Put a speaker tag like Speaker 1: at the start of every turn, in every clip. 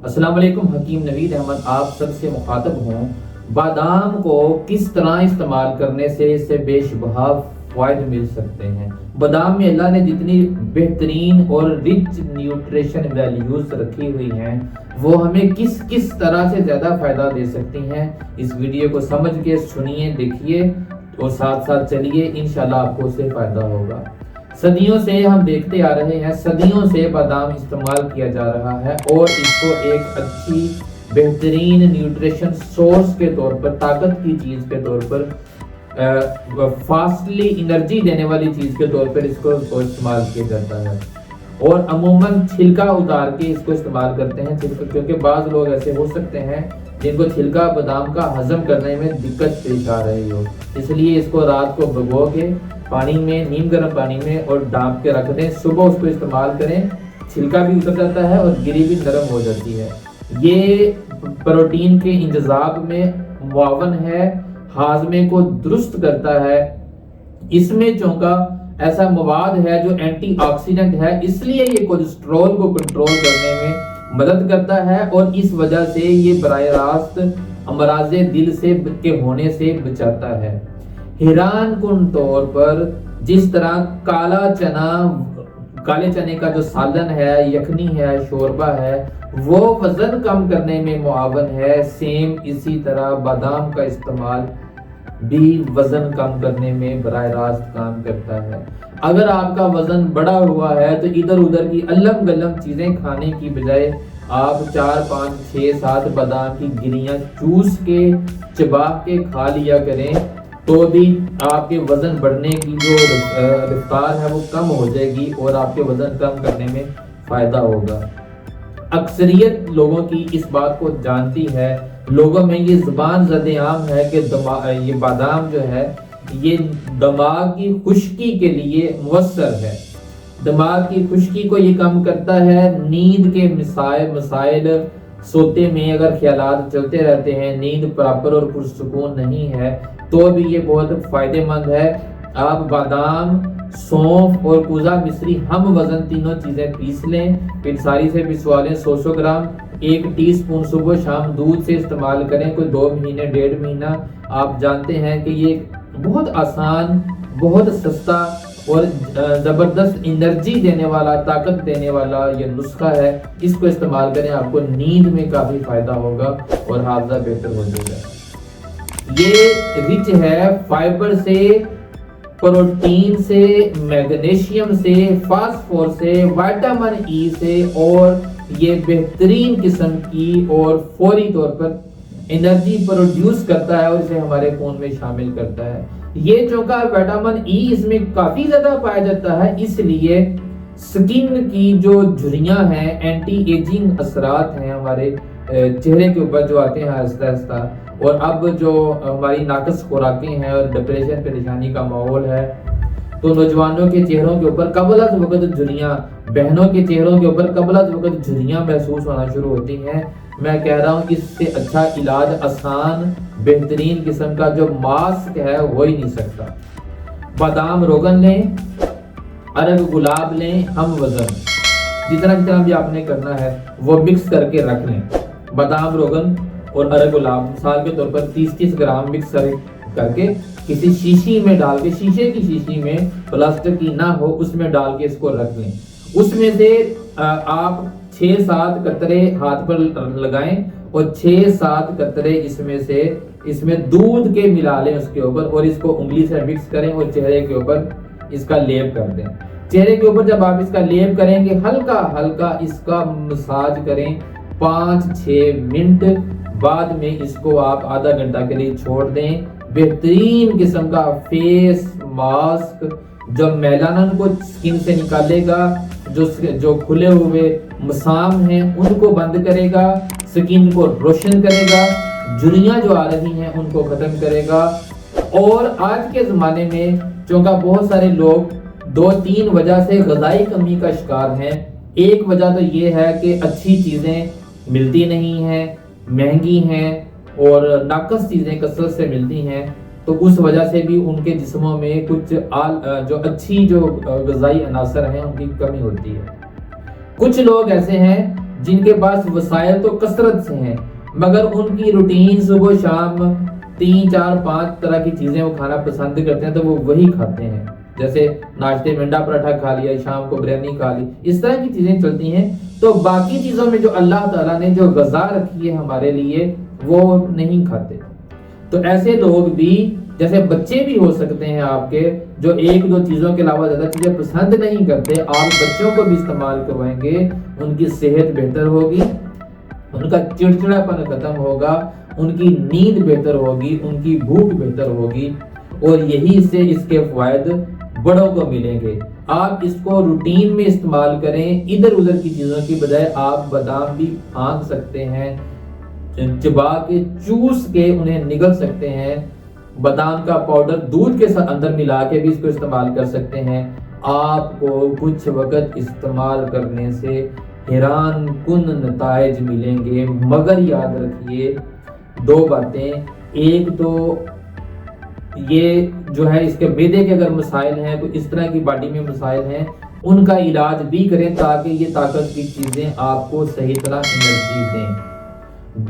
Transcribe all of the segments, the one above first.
Speaker 1: السلام علیکم، حکیم نوید احمد آپ سب سے مخاطب ہوں۔ بادام کو کس طرح استعمال کرنے سے اس سے بے شبہ فوائد مل سکتے ہیں۔ بادام میں اللہ نے جتنی بہترین اور رچ نیوٹریشن ویلیوز رکھی ہوئی ہیں وہ ہمیں کس طرح سے زیادہ فائدہ دے سکتی ہیں، اس ویڈیو کو سمجھ کے سنیے، دیکھیے اور ساتھ ساتھ چلیے، انشاءاللہ آپ کو اس سے فائدہ ہوگا۔ صدیوں سے ہم دیکھتے آ رہے ہیں، صدیوں سے بادام استعمال کیا جا رہا ہے اور اس کو ایک اچھی بہترین نیوٹریشن سورس کے طور پر، طاقت کی چیز کے طور پر، فاسٹلی انرجی دینے والی چیز کے طور پر اس کو استعمال کیا جاتا ہے۔ اور عموماً چھلکا اتار کے اس کو استعمال کرتے ہیں، کیونکہ بعض لوگ ایسے ہو سکتے ہیں جن کو چھلکا بادام کا ہضم کرنے میں دقت پیش آ رہی ہو، اس لیے اس کو رات کو بھگو کے پانی میں، نیم گرم پانی میں اور ڈانپ کے رکھ دیں، صبح اس کو استعمال کریں، چھلکا بھی اتر جاتا ہے اور گری بھی نرم ہو جاتی ہے۔ یہ پروٹین کے انتظام میں معاون ہے، ہاضمے کو درست کرتا ہے، اس میں چونکہ ایسا مواد ہے جو اینٹی آکسیڈنٹ ہے، اس لیے یہ کولیسٹرول کو کنٹرول کرنے میں مدد کرتا ہے اور اس وجہ سے یہ براہ راست امراض دل سے کے ہونے سے بچاتا ہے۔ حیران کن طور پر جس طرح کالے چنے کا جو سالن ہے، یخنی ہے، شوربہ ہے، وہ وزن کم کرنے میں معاون ہے، سیم اسی طرح بادام کا استعمال بھی وزن کم کرنے میں براہ راست کام کرتا ہے۔ اگر آپ کا وزن بڑا ہوا ہے تو ادھر ادھر کی الم گلم چیزیں کھانے کی بجائے آپ 4 5 6 7 بادام کی گریاں چوس کے چبا کے کھا لیا کریں، تو بھی آپ کے وزن بڑھنے کی جو رفتار ہے وہ کم ہو جائے گی اور آپ کے وزن کم کرنے میں فائدہ ہوگا۔ اکثریت لوگوں کی اس بات کو جانتی ہے، لوگوں میں یہ زبان زد عام ہے کہ یہ بادام جو ہے یہ دماغ کی خشکی کے لیے مؤثر ہے، دماغ کی خشکی کو یہ کم کرتا ہے، نیند کے مسائل سوتے میں اگر خیالات چلتے رہتے ہیں، نیند پراپر اور پرسکون نہیں ہے تو بھی یہ بہت فائدہ مند ہے۔ آپ بادام، سونف اور کوزہ مصری ہم وزن تینوں چیزیں پیس لیں، پھر ساری سے پسوا لیں 100 گرام، 1 ٹی سپون صبح شام دودھ سے استعمال کریں، کوئی 2 مہینے 1.5 مہینہ۔ آپ جانتے ہیں کہ یہ بہت آسان، بہت سستا اور زبردست انرجی دینے والا، طاقت دینے والا یہ نسخہ ہے، اس کو استعمال کریں، آپ کو نیند میں کافی فائدہ ہوگا اور حافظہ بہتر ہو جائے گا۔ یہ رچ ہے فائبر سے، پروٹین سے، میگنیشیم سے، فاسفور سے، وائٹامن ای سے، اور یہ بہترین قسم کی اور فوری طور پر انرجی پروڈیوس کرتا ہے اور اسے ہمارے خون میں شامل کرتا ہے۔ یہ چونکہ وائٹامن ای اس میں کافی زیادہ پایا جاتا ہے، اس لیے سکن کی جو جھریاں ہیں، اینٹی ایجنگ اثرات ہیں ہمارے چہرے کے اوپر جو آتے ہیں آہستہ آہستہ، اور اب جو ہماری ناقص خوراکیں ہیں اور ڈپریشن پریشانی کا ماحول ہے تو نوجوانوں کے چہروں کے اوپر قبل از وقت جھریاں، بہنوں کے چہروں کے اوپر قبل از وقت جھریاں محسوس ہونا شروع ہوتی ہیں۔ میں کہہ رہا ہوں اس سے اچھا علاج، آسان بہترین قسم کا جو ماسک ہے ہو ہی نہیں سکتا۔ بادام روغن لیں، ارگ گلاب لیں، ہم وزن جتنا بھی آپ نے کرنا ہے وہ مکس کر کے رکھ لیں۔ بادام روغن اور ارگ گلاب مثال کے طور پر 30 گرام مکس کر کے کسی شیشی میں ڈال کے، شیشے کی شیشی میں، پلاسٹک کی نہ ہو، اس میں ڈال کے اس کو رکھ لیں۔ اس میں سے آپ 6-7 قطرے ہاتھ پر لگائیں اور 6-7 قطرے اس میں دودھ کے ملا لیں اس کے اوپر، اور اس کو انگلی سے مکس کریں اور چہرے کے اوپر اس کا لیپ کر دیں۔ چہرے کے اوپر جب آپ اس کا لیپ کریں گے، ہلکا ہلکا اس کا مساج کریں 5-6 منٹ، بعد میں اس کو آپ آدھا گھنٹہ کے لیے چھوڑ دیں۔ بہترین قسم کا فیس ماسک جو میلانن کو سکن سے نکالے گا، جو کھلے ہوئے مسام ہیں ان کو بند کرے گا، سکن کو روشن کرے گا، جھریاں جو آ رہی ہیں ان کو ختم کرے گا۔ اور آج کے زمانے میں چونکہ بہت سارے لوگ 2-3 وجہ سے غذائی کمی کا شکار ہیں۔ ایک وجہ تو یہ ہے کہ اچھی چیزیں ملتی نہیں ہیں، مہنگی ہیں، اور ناقص چیزیں کثرت سے ملتی ہیں، تو اس وجہ سے بھی ان کے جسموں میں کچھ جو اچھی جو غذائی عناصر ہیں ان کی کمی ہوتی ہے۔ کچھ لوگ ایسے ہیں جن کے پاس وسائل تو کثرت سے ہیں مگر ان کی روٹین صبح شام 3 4 5 طرح کی چیزیں وہ کھانا پسند کرتے ہیں تو وہ وہی کھاتے ہیں، جیسے ناشتے میں انڈا پراٹھا کھا لیا، شام کو بریانی کھا لی، اس طرح کی چیزیں چلتی ہیں، تو باقی چیزوں میں جو اللہ تعالیٰ نے جو غذا رکھی ہے ہمارے لیے وہ نہیں کھاتے۔ تو ایسے لوگ بھی، جیسے بچے بھی ہو سکتے ہیں آپ کے جو 1 2 چیزوں کے علاوہ زیادہ چیزیں پسند نہیں کرتے، آپ بچوں کو بھی استعمال کروائیں گے، ان کی صحت بہتر ہوگی، ان کا چڑچڑاپن ختم ہوگا، ان کی نیند بہتر ہوگی، ان کی بھوک بہتر ہوگی، اور یہی سے اس کے فوائد بڑوں کو ملیں گے۔ آپ اس کو روٹین میں استعمال کریں، ادھر ادھر کی چیزوں کی بجائے آپ بادام بھی پھانک سکتے ہیں، چبا کے چوس کے انہیں نگل سکتے ہیں، بادام کا پاؤڈر دودھ کے ساتھ اندر ملا کے بھی اس کو استعمال کر سکتے ہیں۔ آپ کو کچھ وقت استعمال کرنے سے حیران کن نتائج ملیں گے، مگر یاد رکھیے 2 باتیں، ایک تو یہ جو ہے اس کے معدے کے اگر مسائل ہیں، کوئی اس طرح کی باڈی میں مسائل ہیں، ان کا علاج بھی کریں تاکہ یہ طاقت کی چیزیں آپ کو صحیح طرح انرجی دیں۔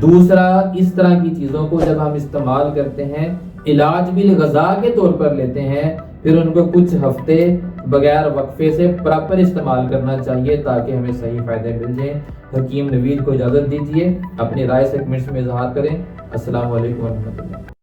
Speaker 1: دوسرا، اس طرح کی چیزوں کو جب ہم استعمال کرتے ہیں، علاج بھی غذا کے طور پر لیتے ہیں، پھر ان کو کچھ ہفتے بغیر وقفے سے پراپر استعمال کرنا چاہیے تاکہ ہمیں صحیح فائدے مل جائیں۔ حکیم نوید کو اجازت دیجیے، اپنی رائے سے کمنٹس میں اظہار کریں۔ السلام علیکم ورحمۃ اللہ۔